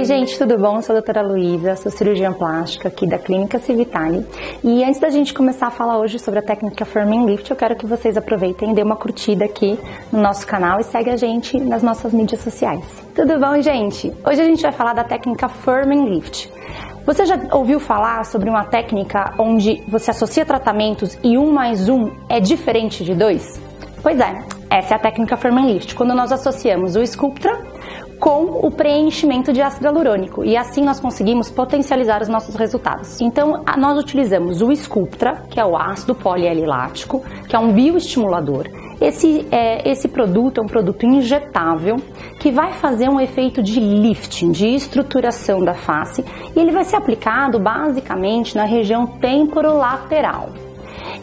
Oi gente, tudo bom? Sou a doutora Luísa, sou cirurgiã plástica aqui da Clínica Civitali. E antes da gente começar a falar hoje sobre a técnica Firm & Lift, eu quero que vocês aproveitem e dêem uma curtida aqui no nosso canal e segue a gente nas nossas mídias sociais. Tudo bom, gente? Hoje a gente vai falar da técnica Firm & Lift. Você já ouviu falar sobre uma técnica onde você associa tratamentos e 1 mais 1 é diferente de 2? Pois é, essa é a técnica Firm & Lift, quando nós associamos o Sculptra com o preenchimento de ácido hialurônico e assim nós conseguimos potencializar os nossos resultados. Então, nós utilizamos o Sculptra, que é o ácido polialilático, que é um bioestimulador. Esse produto é um produto injetável que vai fazer um efeito de lifting, de estruturação da face, e ele vai ser aplicado basicamente na região temporolateral.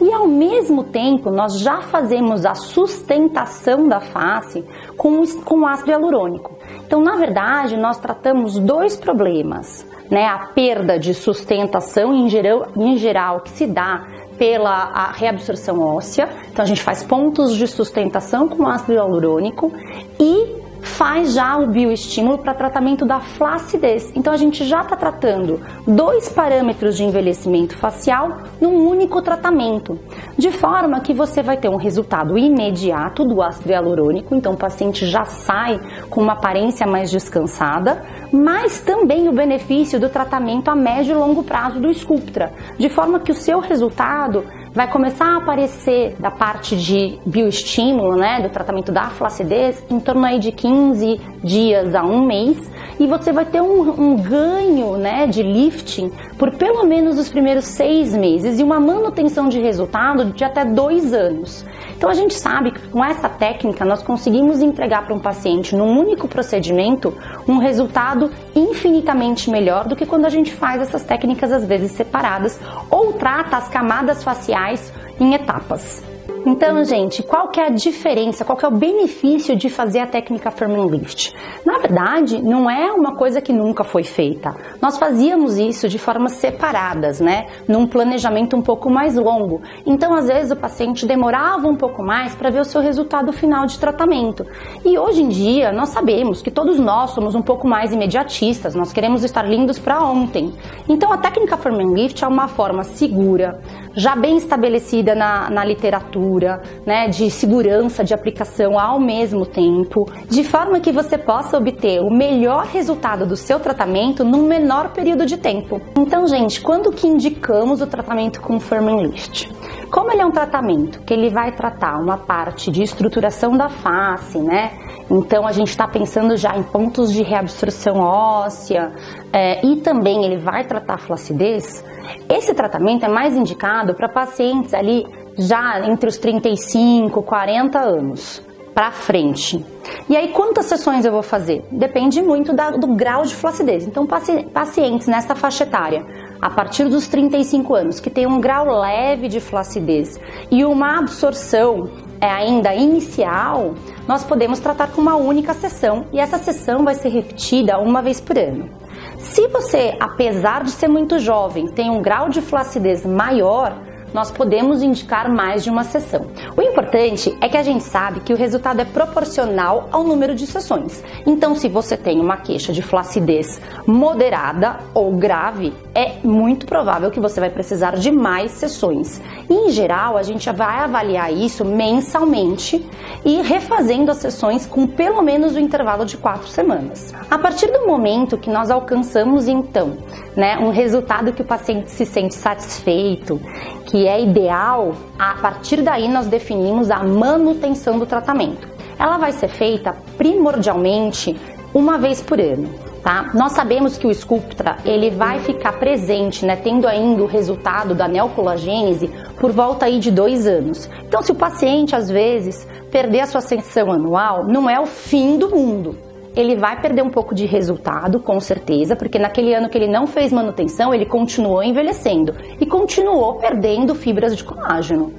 E ao mesmo tempo, nós já fazemos a sustentação da face com ácido hialurônico. Então, na verdade, nós tratamos 2 problemas, né? A perda de sustentação em geral que se dá pela reabsorção óssea. Então, a gente faz pontos de sustentação com ácido hialurônico e faz já o bioestímulo para tratamento da flacidez. Então a gente já está tratando 2 parâmetros de envelhecimento facial num único tratamento, de forma que você vai ter um resultado imediato do ácido hialurônico, então o paciente já sai com uma aparência mais descansada, mas também o benefício do tratamento a médio e longo prazo do Sculptra, de forma que o seu resultado vai começar a aparecer da parte de bioestímulo, né, do tratamento da flacidez, em torno aí de 15 dias a 1 mês, e você vai ter um ganho, né, de lifting por pelo menos os primeiros 6 meses e uma manutenção de resultado de até 2 anos. Então a gente sabe que com essa técnica nós conseguimos entregar para um paciente num único procedimento um resultado infinitamente melhor do que quando a gente faz essas técnicas às vezes separadas ou trata as camadas faciais em etapas. Então, gente, qual que é a diferença, qual que é o benefício de fazer a técnica Firm & Lift? Na verdade, não é uma coisa que nunca foi feita. Nós fazíamos isso de formas separadas, né? Num planejamento um pouco mais longo. Então, às vezes, o paciente demorava um pouco mais para ver o seu resultado final de tratamento. E hoje em dia, nós sabemos que todos nós somos um pouco mais imediatistas, nós queremos estar lindos para ontem. Então, a técnica Firm & Lift é uma forma segura, já bem estabelecida na literatura, né, de segurança de aplicação ao mesmo tempo, de forma que você possa obter o melhor resultado do seu tratamento num menor período de tempo. Então, gente, quando que indicamos o tratamento com Firm & Lift? Como ele é um tratamento que ele vai tratar uma parte de estruturação da face, né? Então a gente está pensando já em pontos de reabsorção óssea e também ele vai tratar a flacidez. Esse tratamento é mais indicado para pacientes ali já entre os 35, 40 anos para frente. E aí, quantas sessões eu vou fazer? Depende muito do grau de flacidez. Então, pacientes nesta faixa etária, a partir dos 35 anos, que tem um grau leve de flacidez e uma absorção ainda inicial, nós podemos tratar com uma única sessão e essa sessão vai ser repetida 1 vez por ano. Se você, apesar de ser muito jovem, tem um grau de flacidez maior, nós podemos indicar mais de uma sessão. O importante é que a gente sabe que o resultado é proporcional ao número de sessões. Então, se você tem uma queixa de flacidez moderada ou grave, é muito provável que você vai precisar de mais sessões. E, em geral, a gente vai avaliar isso mensalmente e refazendo as sessões com pelo menos o intervalo de 4 semanas. A partir do momento que nós alcançamos, então, né, um resultado que o paciente se sente satisfeito, que é ideal, a partir daí nós definimos a manutenção do tratamento. Ela vai ser feita primordialmente 1 vez por ano, tá? Nós sabemos que o Sculptra, ele vai ficar presente, né, tendo ainda o resultado da neocolagênese por volta aí de 2 anos. Então, se o paciente, às vezes, perder a sua sessão anual, não é o fim do mundo. Ele vai perder um pouco de resultado, com certeza, porque naquele ano que ele não fez manutenção, ele continuou envelhecendo e continuou perdendo fibras de colágeno.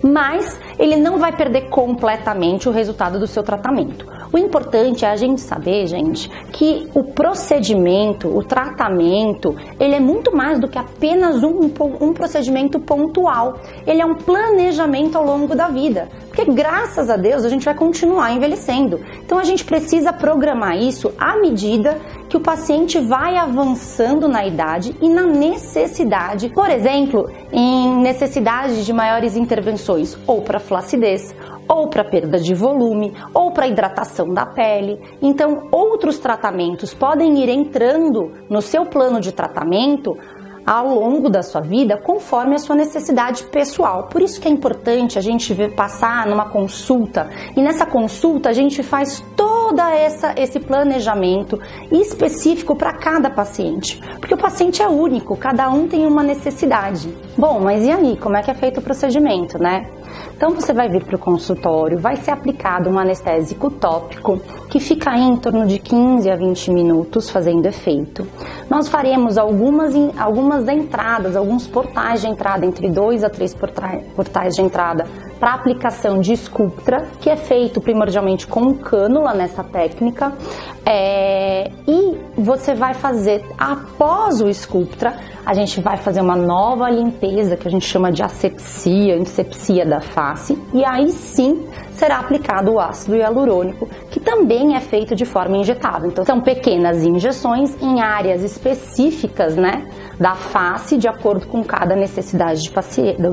Mas ele não vai perder completamente o resultado do seu tratamento. O importante é a gente saber, gente, que o procedimento, o tratamento, ele é muito mais do que apenas um procedimento pontual. Ele é um planejamento ao longo da vida. Porque graças a Deus a gente vai continuar envelhecendo. Então a gente precisa programar isso à medida que o paciente vai avançando na idade e na necessidade, por exemplo, em necessidade de maiores intervenções, ou para flacidez, ou para perda de volume, ou para hidratação da pele. Então, outros tratamentos podem ir entrando no seu plano de tratamento ao longo da sua vida, conforme a sua necessidade pessoal. Por isso que é importante a gente passar numa consulta, e nessa consulta a gente faz esse planejamento específico para cada paciente, porque o paciente é único, cada um tem uma necessidade. Bom, mas e aí, como é que é feito o procedimento, né? Então você vai vir para o consultório, vai ser aplicado um anestésico tópico que fica aí em torno de 15 a 20 minutos fazendo efeito. Nós faremos algumas entradas, alguns portais de entrada, entre 2 a 3 portais de entrada para aplicação de Sculptra, que é feito primordialmente com cânula nessa técnica, e você vai fazer, após o Sculptra, a gente vai fazer uma nova limpeza que a gente chama de antisepsia da face, e aí sim será aplicado o ácido hialurônico, que também é feito de forma injetável. Então são pequenas injeções em áreas específicas, né, da face, de acordo com cada necessidade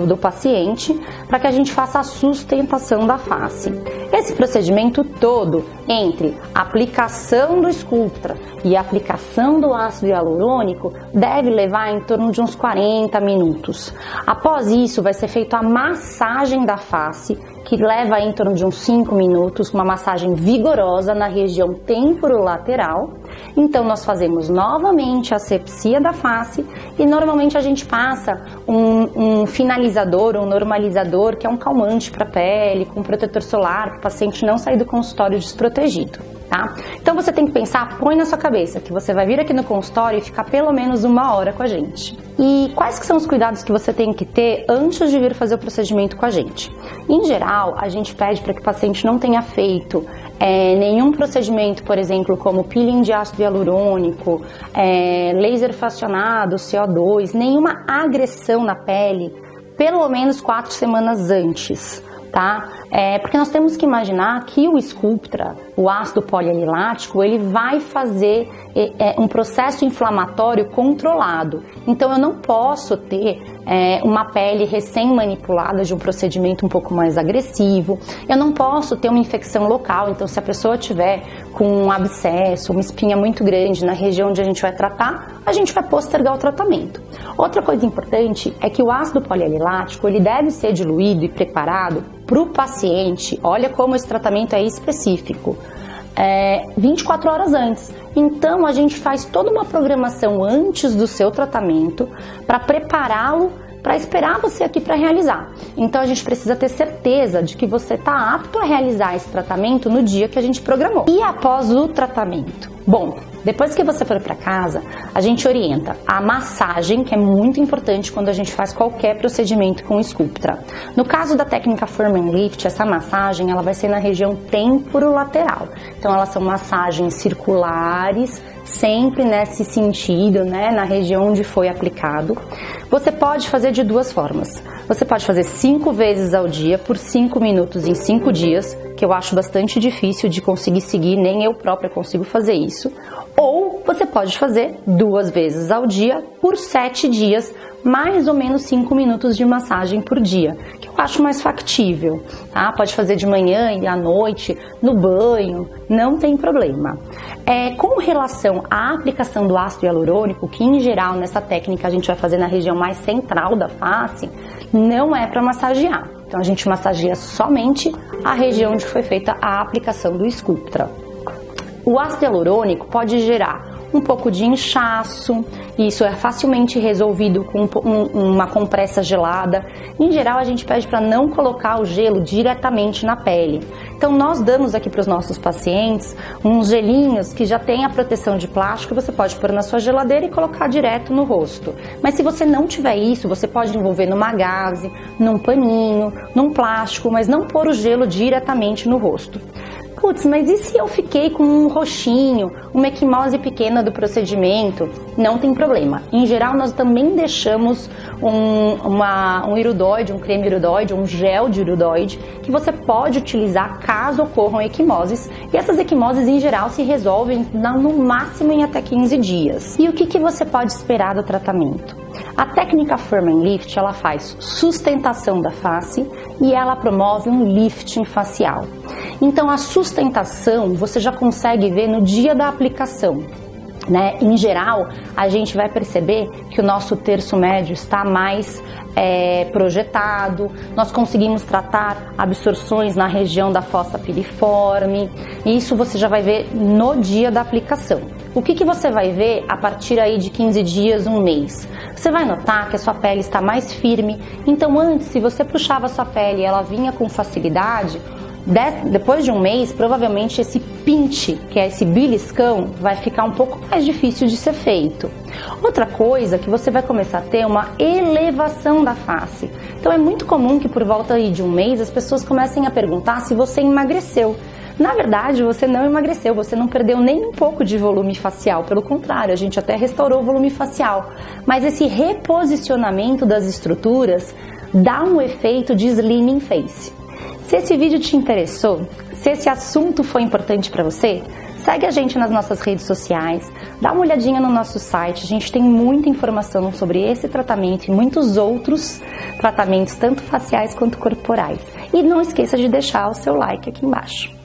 do paciente, para que a gente faça a sustentação da face. Esse procedimento todo, entre a aplicação do Sculptra e a aplicação do ácido hialurônico, deve levar em torno de uns 40 minutos. Após isso, vai ser feita a massagem da face, que leva em torno de uns 5 minutos, uma massagem vigorosa na região temporolateral. Então nós fazemos novamente a asepsia da face e normalmente a gente passa um finalizador, um normalizador, que é um calmante para a pele, com protetor solar, para o paciente não sair do consultório desprotegido. Tá? Então você tem que pensar, põe na sua cabeça que você vai vir aqui no consultório e ficar pelo menos 1 hora com a gente. E quais que são os cuidados que você tem que ter antes de vir fazer o procedimento com a gente? Em geral, a gente pede para que o paciente não tenha feito nenhum procedimento, por exemplo, como peeling de ácido hialurônico, laser fracionado, CO2, nenhuma agressão na pele, pelo menos 4 semanas antes. Tá? Porque nós temos que imaginar que o Sculptra, o ácido polialilático, ele vai fazer um processo inflamatório controlado. Então eu não posso ter uma pele recém-manipulada de um procedimento um pouco mais agressivo. Eu não posso ter uma infecção local. Então se a pessoa tiver com um abscesso, uma espinha muito grande na região onde a gente vai tratar, a gente vai postergar o tratamento. Outra coisa importante é que o ácido polialilático, ele deve ser diluído e preparado para o paciente. Olha como esse tratamento é específico. 24 horas antes. Então a gente faz toda uma programação antes do seu tratamento para prepará-lo, para esperar você aqui para realizar. Então a gente precisa ter certeza de que você está apto a realizar esse tratamento no dia que a gente programou. E após o tratamento? Bom, depois que você for para casa, a gente orienta a massagem, que é muito importante quando a gente faz qualquer procedimento com Sculptra. No caso da técnica Firm and Lift, essa massagem ela vai ser na região temporolateral. Então elas são massagens circulares, sempre nesse sentido, né, na região onde foi aplicado. Você pode fazer de 2 formas. Você pode fazer 5 vezes ao dia, por 5 minutos em 5 dias, que eu acho bastante difícil de conseguir seguir, nem eu própria consigo fazer isso. Ou você pode fazer 2 vezes ao dia, por 7 dias, mais ou menos 5 minutos de massagem por dia, que eu acho mais factível, tá? Pode fazer de manhã e à noite, no banho, não tem problema. Com relação à aplicação do ácido hialurônico, que em geral nessa técnica a gente vai fazer na região mais central da face, não é para massagear. Então a gente massageia somente a região onde foi feita a aplicação do Sculptra. O ácido hialurônico pode gerar um pouco de inchaço, e isso é facilmente resolvido com uma compressa gelada. Em geral, a gente pede para não colocar o gelo diretamente na pele. Então, nós damos aqui para os nossos pacientes uns gelinhos que já tem a proteção de plástico, você pode pôr na sua geladeira e colocar direto no rosto. Mas se você não tiver isso, você pode envolver numa gaze, num paninho, num plástico, mas não pôr o gelo diretamente no rosto. Putz, mas e se eu fiquei com um roxinho, uma equimose pequena do procedimento? Não tem problema. Em geral, nós também deixamos um iridoide, um creme iridoide, um gel de iridoide, que você pode utilizar caso ocorram equimoses. E essas equimoses, em geral, se resolvem no máximo em até 15 dias. E o que você pode esperar do tratamento? A técnica Firm and Lift, ela faz sustentação da face e ela promove um lifting facial. Então, a sustentação você já consegue ver no dia da aplicação. Em geral, a gente vai perceber que o nosso terço médio está mais projetado, nós conseguimos tratar absorções na região da fossa piriforme, e isso você já vai ver no dia da aplicação. O que você vai ver a partir aí de 15 dias, um mês? Você vai notar que a sua pele está mais firme, então antes, se você puxava a sua pele e ela vinha com facilidade, depois de um mês, provavelmente esse pinte, que é esse beliscão, vai ficar um pouco mais difícil de ser feito. Outra coisa que você vai começar a ter uma elevação da face. Então é muito comum que por volta aí de um mês as pessoas comecem a perguntar se você emagreceu. Na verdade, você não emagreceu, você não perdeu nem um pouco de volume facial, pelo contrário, a gente até restaurou o volume facial. Mas esse reposicionamento das estruturas dá um efeito de slimming face. Se esse vídeo te interessou, se esse assunto foi importante para você, segue a gente nas nossas redes sociais, dá uma olhadinha no nosso site, a gente tem muita informação sobre esse tratamento e muitos outros tratamentos, tanto faciais quanto corporais. E não esqueça de deixar o seu like aqui embaixo.